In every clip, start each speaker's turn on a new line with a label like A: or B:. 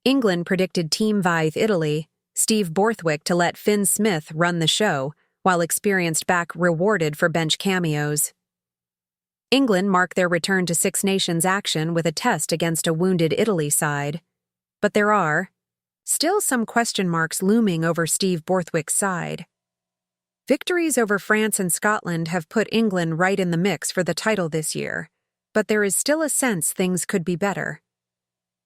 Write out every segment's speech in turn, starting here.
A: England predicted Team Vythe Italy, Steve Borthwick to let Finn Smith run the show, while experienced back rewarded for bench cameos. England mark their return to Six Nations action with a test against a wounded Italy side. But there are still some question marks looming over Steve Borthwick's side. Victories over France and Scotland have put England right in the mix for the title this year, but there is still a sense things could be better.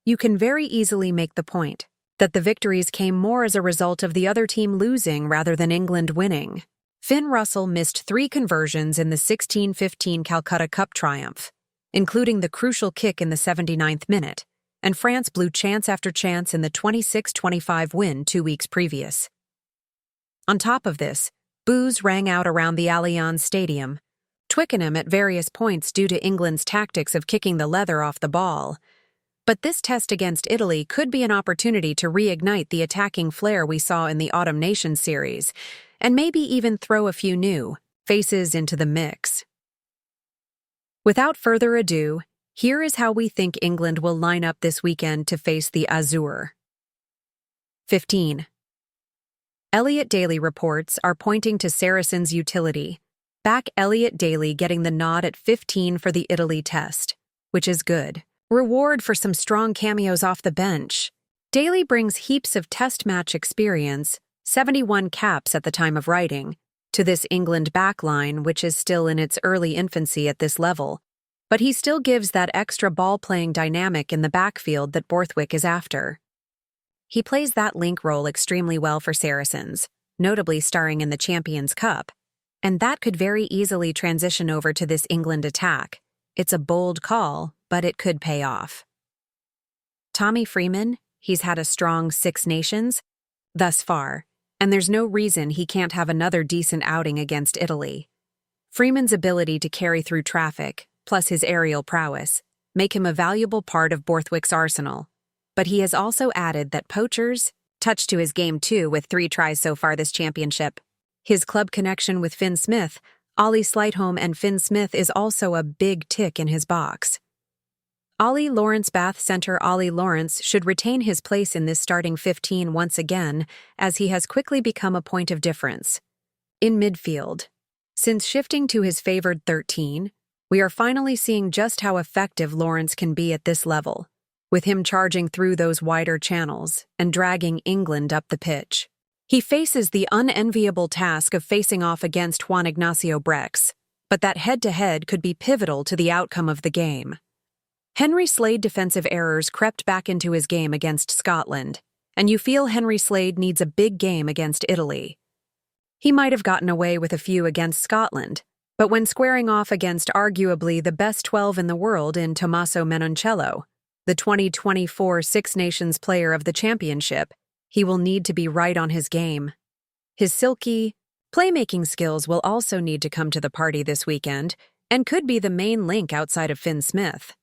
A: You can very easily make the point that the victories came more as a result of the other team losing rather than England winning. Finn Russell missed 3 conversions in the 16-15 Calcutta Cup triumph, including the crucial kick in the 79th minute, and France blew chance after chance in the 26-25 win 2 weeks previous. On top of this, boos rang out around the Allianz Stadium, Twickenham at various points due to England's tactics of kicking the leather off the ball. But this test against Italy could be an opportunity to reignite the attacking flair we saw in the Autumn Nations series, and maybe even throw a few new faces into the mix. Without further ado, here is how we think England will line up this weekend to face the Azure. 15. Elliot Daly reports are pointing to Saracens' utility. Back Elliot Daly getting the nod at 15 for the Italy test, which is good. Reward for some strong cameos off the bench. Daly brings heaps of test match experience, 71 caps at the time of writing, to this England backline, which is still in its early infancy at this level, but he still gives that extra ball-playing dynamic in the backfield that Borthwick is after. He plays that link role extremely well for Saracens, notably starring in the Champions Cup, and that could very easily transition over to this England attack. It's a bold call, but it could pay off. Tommy Freeman, he's had a strong Six Nations thus far, and there's no reason he can't have another decent outing against Italy. Freeman's ability to carry through traffic, plus his aerial prowess, make him a valuable part of Borthwick's arsenal. But he has also added that poachers touch to his game too with 3 tries so far this championship. His club connection with Finn Smith, Ollie Slightholme and Finn Smith is also a big tick in his box. Ollie Lawrence Bath center Ollie Lawrence should retain his place in this starting 15 once again, as he has quickly become a point of difference. In midfield, since shifting to his favored 13, we are finally seeing just how effective Lawrence can be at this level, with him charging through those wider channels and dragging England up the pitch. He faces the unenviable task of facing off against Juan Ignacio Brex, but that head-to-head could be pivotal to the outcome of the game. Henry Slade defensive errors crept back into his game against Scotland, and you feel Henry Slade needs a big game against Italy. He might have gotten away with a few against Scotland, but when squaring off against arguably the best 12 in the world in Tommaso Menoncello, the 2024 Six Nations Player of the Championship, he will need to be right on his game. His silky, playmaking skills will also need to come to the party this weekend, and could be the main link outside of Finn Smith.